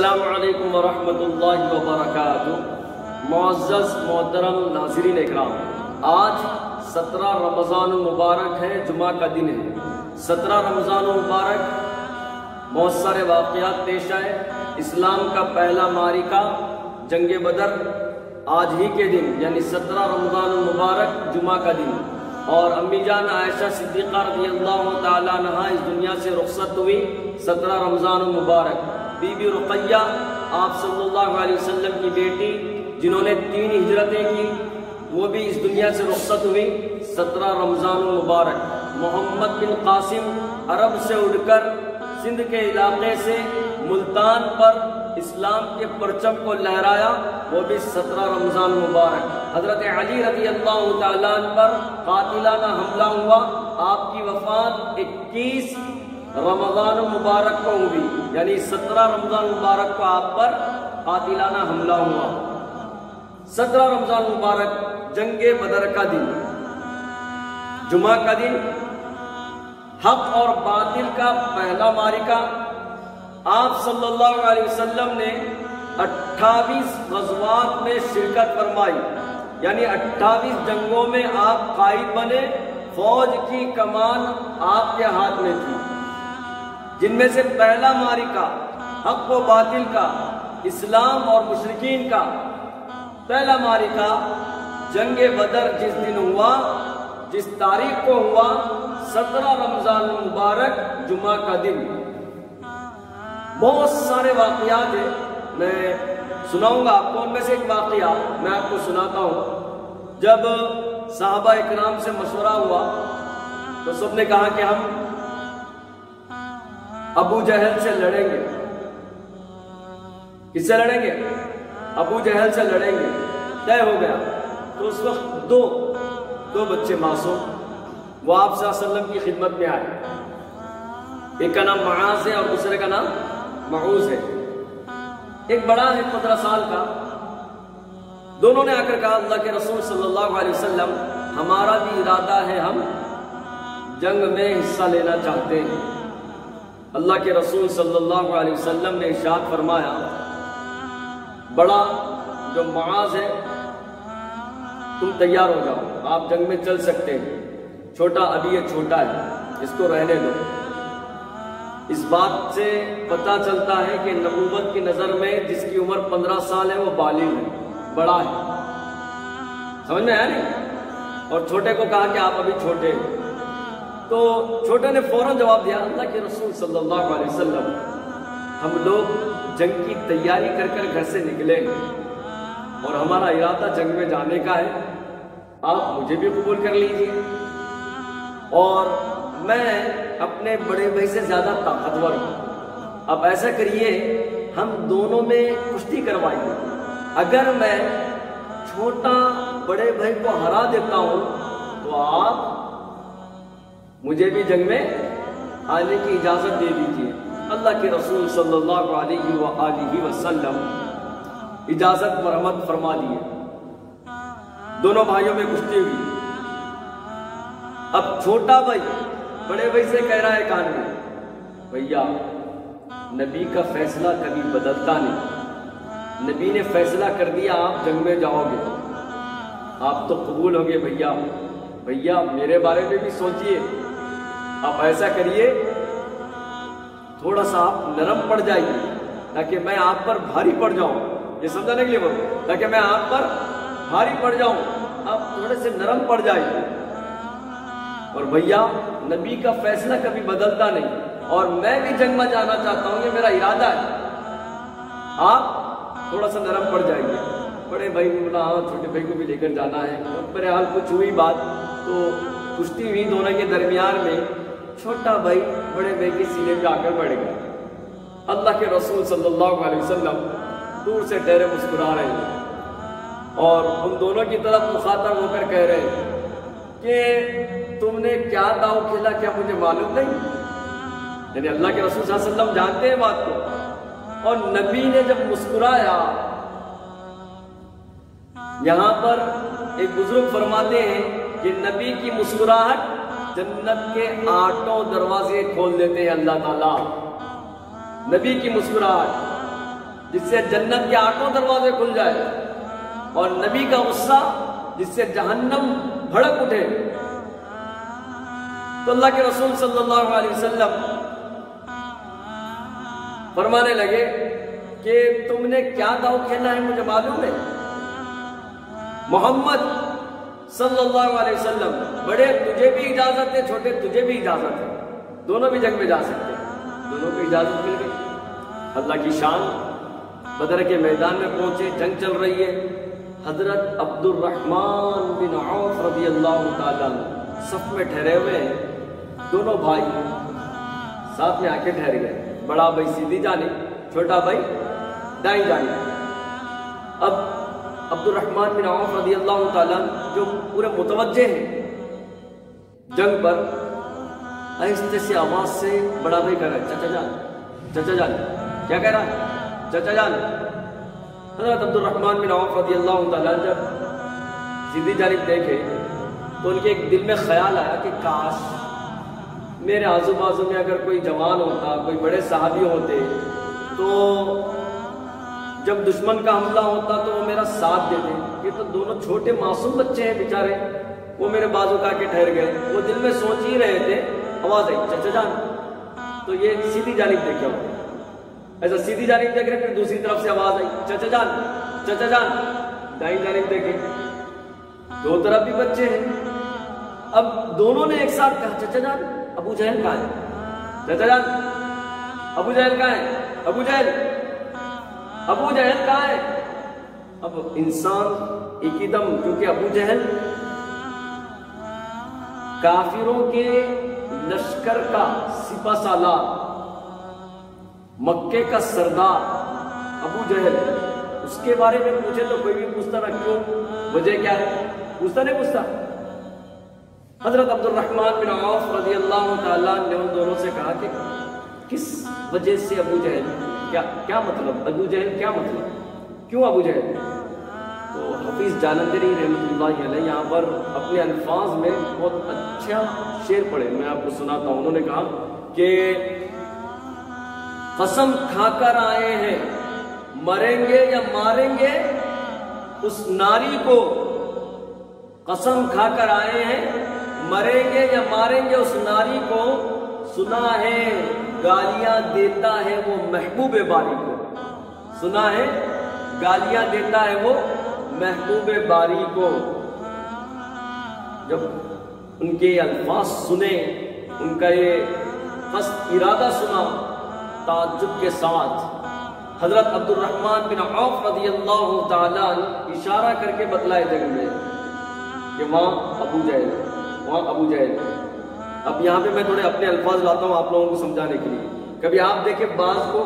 अस्सलामु अलैकुम वरहमतुल्लाहि वबरकातुहू। मुअज़्ज़ज़ मोहतरम नाज़रीन इकराम, आज 17 रमज़ान मुबारक है, जुमा का दिन है। 17 रमज़ान मुबारक बहुत सारे वाक़यात पेश आए। इस्लाम का पहला मारिका जंग बदर आज ही के दिन यानी 17 रमज़ान मुबारक जुमा का दिन, और अम्मी जान आयशा सिद्दीक़ा रज़ियल्लाहु ताला अन्हा इस दुनिया से रुख़्सत हुई 17 रमज़ान मुबारक। बीबी रुक़ैया आप सल्लल्लाहु अलैहि वसल्लम की बेटी जिन्होंने 3 हिजरतें की, वो भी इस दुनिया से रुख़्सत हुई 17 रमज़ान मुबारक। मोहम्मद बिन कासिम अरब से उड़कर सिंध के इलाके से मुल्तान पर इस्लाम के परचम को लहराया, वो भी 17 रमज़ान मुबारक। हज़रत अली रज़ियल्लाहु ताला अन्हु पर कातिलाना हमला हुआ, आपकी वफ़ात 21 रमज़ान मुबारक को हुई, यानी 17 रमज़ान मुबारक को आप पर कातिलाना हमला हुआ। 17 रमज़ान मुबारक जंगे बदर का दिन, जुमा का दिन, हक और बातिल का पहला मारिका। आप सल्लल्लाहु अलैहि वसल्लम ने 28 ग़ज़वात में शिरकत फरमाई, यानी 28 जंगों में आप कायद बने। फौज की कमान आपके हाथ में थी, जिनमें से पहला मारिका हक व बातिल का, इस्लाम और मुशरिकीन का पहला मारिका जंगे बदर जिस दिन हुआ, जिस तारीख को हुआ, 17 रमज़ान मुबारक जुमा का दिन। बहुत सारे वाक़यात हैं, मैं सुनाऊंगा आपको। उनमें से एक वाक़या मैं आपको सुनाता हूँ। जब सहाबा इकराम से मशवरा हुआ तो सबने कहा कि हम अबू जहल से लड़ेंगे। किससे लड़ेंगे? अबू जहल से लड़ेंगे। तय हो गया। तो उस वक्त दो बच्चे मासूम वो आप सल्लल्लाहु अलैहि वसल्लम की खिदमत में आए। एक का नाम मुआज़ है और दूसरे का नाम मऊज़ है। एक बड़ा है 15 साल का। दोनों ने आकर कहा, अल्लाह के रसूल सल्लल्लाहु अलैहि वसल्लम, हमारा भी इरादा है, हम जंग में हिस्सा लेना चाहते हैं। अल्लाह के रसूल सल्लल्लाहु अलैहि वसल्लम ने इरशाद फरमाया, बड़ा जो मुआज़ है तुम तैयार हो जाओ, आप जंग में चल सकते हैं। छोटा अभी ये छोटा है, इसको रहने दो। इस बात से पता चलता है कि नबूवत की नज़र में जिसकी उम्र 15 साल है वो बालिग है, बड़ा है। समझ में आया नहीं? और छोटे को कहा कि आप अभी छोटे हैं। तो छोटे ने फौरन जवाब दिया, अल्लाह के रसूल सल्लल्लाहु अलैहि वसल्लम, हम लोग जंग की तैयारी कर कर घर से निकले और हमारा इरादा जंग में जाने का है, आप मुझे भी कबूल कर लीजिए और मैं अपने बड़े भाई से ज्यादा ताकतवर हूं। अब ऐसा करिए, हम दोनों में कुश्ती करवाइए। अगर मैं छोटा बड़े भाई को हरा देता हूं तो आप मुझे भी जंग में आने की इजाजत दे दीजिए। अल्लाह के रसूल सल्लल्लाहु अलैहि वसल्लम इजाजत मरहमत फरमा दिए। दोनों भाइयों में कुश्ती हुई। अब छोटा भाई बड़े भाई से कह रहा है कान में, भैया नबी का फैसला कभी बदलता नहीं, नबी ने फैसला कर दिया आप जंग में जाओगे, आप तो कबूल होंगे। भैया भैया मेरे बारे में भी सोचिए। आप ऐसा करिए, थोड़ा सा आप नरम पड़ जाइए ताकि मैं आप पर भारी पड़ जाऊं। ये समझाने के लिए बोलो, ताकि मैं आप पर भारी पड़ जाऊं, आप थोड़े से नरम पड़ जाइए। और भैया नबी का फैसला कभी बदलता नहीं और मैं भी जंग में जाना चाहता हूं, ये मेरा इरादा है, आप थोड़ा सा नरम पड़ जाइए। बड़े भाई ने बोला, हाँ छोटे भाई को भी लेकर जाना है। बहरहाल कुछ हुई बात, तो कुश्ती हुई दोनों के दरमियान में। छोटा भाई बड़े भाई के सीने पे आकर बढ़ गया। अल्लाह के रसूल सल्लल्लाहु अलैहि वसल्लम दूर से ठहरे मुस्कुरा रहे हैं और उन दोनों की तरफ मुखातब होकर कह रहे हैं कि तुमने क्या दाव खेला, क्या मुझे मालूम नहीं? यानी अल्लाह के रसूल सल्लल्लाहु अलैहि वसल्लम जानते हैं बात को। और नबी ने जब मुस्कुराया, यहां पर एक बुजुर्ग फरमाते हैं कि नबी की मुस्कुराहट जन्नत के 8 दरवाजे खोल देते हैं अल्लाह ताला। नबी की मुस्कुराहट जिससे जन्नत के 8 दरवाजे खुल जाए, और नबी का गुस्सा जिससे जहन्नम भड़क उठे। तो अल्लाह के रसूल सल्लल्लाहु अलैहि वसल्लम फरमाने लगे कि तुमने क्या दाव खेला है मुझे मालूम है। मोहम्मद सल्लल्लाहु अलैहि वसल्लम, बड़े तुझे भी इजाजत है, छोटे तुझे भी इजाजत है, दोनों भी जंग में जा सकते हैं। दोनों को इजाजत मिल गई। अल्लाह की शान। बदर के मैदान में पहुंचे, जंग चल रही है। हजरत अब्दुर्रहमान बिन औफ रज़ियल्लाहु ताला सफ में ठहरे हुए हैं। दोनों भाई साथ में आके ठहर गए। बड़ा भाई सीधी जानिब, छोटा भाई दाई जानिब। अब अब्दुर्रहमान बिन औफ रज़ियल्लाहु ताला जो पूरे मुतवज्जे हैं जंग पर, आहिस्ते से आवाज से बड़ा भाई कह रहा है, चाचा जान, चाचा जान। क्या कह रहा है? चाचा जान। हज़रत अब्दुर्रहमान बिन औफ रज़ियल्लाहु ताला जब सीधी जानिब देखे तो उनके एक दिल में ख्याल आया कि काश मेरे आजू बाजू में अगर कोई जवान होता, कोई बड़े साहबी होते, तो जब दुश्मन का हमला होता तो वो मेरा साथ देते। ये तो दोनों छोटे मासूम बच्चे हैं बेचारे, वो मेरे बाजू का के ठहर गए। वो दिल में सोच ही रहे थे, आवाज आई चाचा जान। तो ये सीधी जानिब देखे, ऐसा सीधी जानिब देख रहे, फिर दूसरी तरफ से आवाज आई चाचा जान, चाचा जान। दाई जानिब देखे, दो तरफ भी बच्चे हैं। अब दोनों ने एक साथ कहा चाचा जान, अबू जहल कहाँ है? चाचा जान, अबू जहल कहाँ है? अबू जहल, अबू जहल कहाँ है? अब इंसान एकदम, क्योंकि अबू जहल काफिरों के लश्कर का सिपाहसालार, मक्के का सरदार अबू जहल, उसके बारे में पूछे तो कोई भी पूछता ना, क्यों, वजह क्या है, पूछता नहीं पूछता। हजरत अब्दुर्रहमान बिन औफ रज़ियल्लाहु ताला ने उन दोनों से कहा कि किस वजह से अबू जहल, क्या मतलब अबू जहल, क्या मतलब, क्यों अबू जहल? तो हफीज जालंधरी रहमतुल्लाह अलैह यहाँ पर अपने अल्फाज में बहुत अच्छा शेर पढ़े, मैं आपको सुनाता हूँ। उन्होंने कहा कि कसम खाकर आए हैं, मरेंगे या मारेंगे उस नारी को। कसम खाकर आए हैं, मरेंगे या मारेंगे उस नारी को। सुना है गालियां देता है वो महबूब बारी को। सुना है गालियां देता है वो महबूब बारी को। जब उनके अल्फाज सुने, उनका ये कस्द इरादा सुना, ताज्जुब के साथ हजरत अब्दुर्रहमान बिन औफ रज़ियल्लाहु ताला इशारा करके बतलाए जंग में कि वहां अबू जहल, वहां अबू जहल। अब यहाँ पे मैं थोड़े अपने अल्फाज लाता हूँ आप लोगों को समझाने के लिए। कभी आप देखें बाज को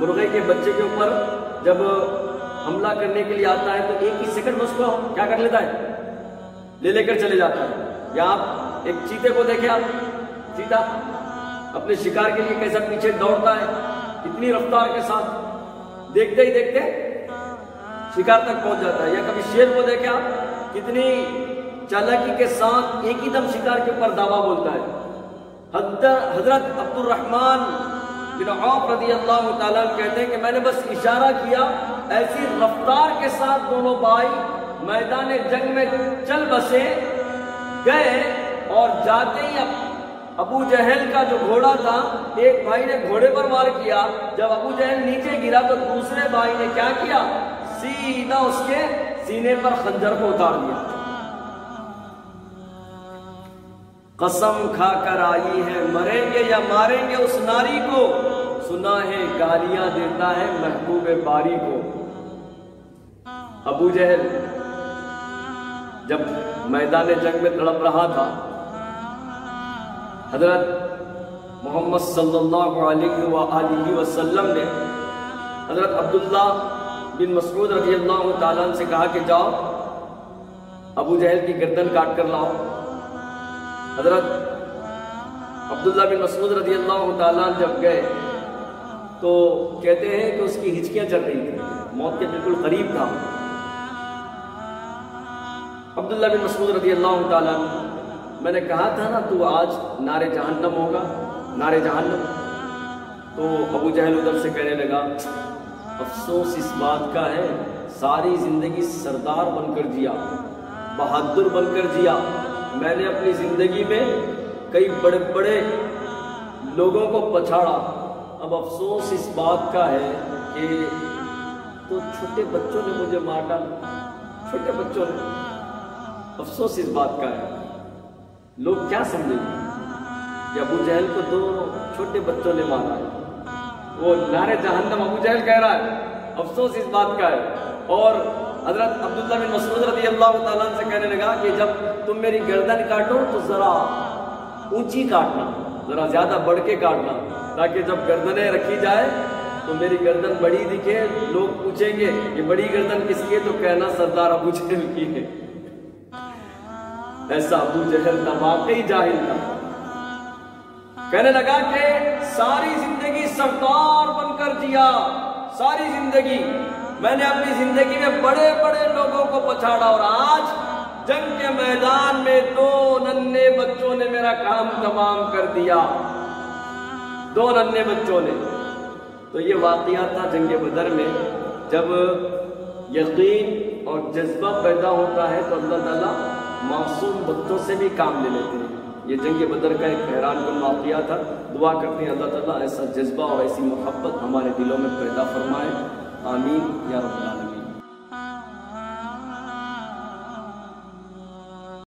मुर्गे के बच्चे के ऊपर जब हमला करने के लिए आता है तो एक ही सेकंड में उसको क्या कर लेता है, ले लेकर चले जाता है। या आप एक चीते को देखें, आप चीता अपने शिकार के लिए कैसा पीछे दौड़ता है, इतनी रफ्तार के साथ, देखते ही देखते शिकार तक पहुंच जाता है। या कभी शेर को देखें आप, कितनी चालाकी के साथ एक ही दम शिकार के ऊपर दावा बोलता है। हजरत अब्दुर्रहमान बिन औफ रज़ियल्लाहु ताला कहते हैं कि मैंने बस इशारा किया, ऐसी रफ्तार के साथ दोनों भाई मैदान जंग में चल बसे, गए और जाते ही अबू जहल का जो घोड़ा था, एक भाई ने घोड़े पर वार किया। जब अबू जहल नीचे गिरा तो दूसरे भाई ने क्या किया, सीधा उसके सीने पर खंजर को उतार दिया। कसम खाकर आई है, मरेंगे या मारेंगे उस नारी को। सुना है गालियां देता है महबूब बारी को। अबू जहल जब मैदान जंग में तड़प रहा था, हजरत मोहम्मद सल्लल्लाहु अलैहि वसल्लम ने हजरत अब्दुल्ला बिन मसऊद रज़ियल्लाहु ताला अन्हु से कहा कि जाओ अबू जहल की गर्दन काट कर लाओ। हजरत अब्दुल्ला बिन मसऊद रज़ियल्लाहु ताला अन्हु जब गए तो कहते हैं कि उसकी हिचकियां चल रही थी, मौत के बिल्कुल करीब था। अब्दुल्ला बिन मसऊद रज़ियल्लाहु ताला अन्हु, मैंने कहा था ना तू आज नारे जहन्नम होगा, नारे जहन्नम। तो अबू जहल उधर से कहने लगा, अफसोस इस बात का है, सारी जिंदगी सरदार बनकर जिया, बहादुर बनकर जिया। मैंने अपनी जिंदगी में कई बड़े बड़े लोगों को पछाड़ा। अब अफसोस इस बात का है कि तो छोटे बच्चों ने मुझे मार डाला, छोटे बच्चों ने। अफसोस इस बात का है, लोग क्या समझेंगे कि अबू जहल को 2 छोटे बच्चों ने मारा है। वो नारे जहन्नम अबू जहल कह रहा है, अफसोस इस बात का है। और हजरत अब्दुल्लाह बिन मसऊद रज़ी अल्लाह तआला अन्हु से कहने लगा कि जब तुम मेरी गर्दन काटो तो जरा ऊंची काटना, जरा ज्यादा बढ़ के काटना, ताकि जब गर्दनें रखी जाए तो मेरी गर्दन बड़ी दिखे, लोग पूछेंगे ये बड़ी गर्दन किसकी है, तो कहना सरदार अबू जहल की है। ऐसा अबू जहल था, वाकई जाहिल था। कहने लगा कि सारी जिंदगी सरदार बनकर जिया, सारी जिंदगी मैंने अपनी जिंदगी में बड़े बड़े लोगों को पछाड़ा, और आज जंग के मैदान में 2 नन्हे बच्चों ने मेरा काम तमाम कर दिया, 2 नन्हे बच्चों ने। तो ये वाकया था जंग बदर में, जब यकीन और जज्बा पैदा होता है तो अल्लाह ताला मासूम बच्चों से भी काम ले लेते हैं। ये जंग बदर का एक हैरानकुन वाकया था। दुआ करते हैं अल्लाह ताला ऐसा जज्बा और ऐसी मोहब्बत हमारे दिलों में पैदा फरमाए। आमीन या रब्बल आलमीन।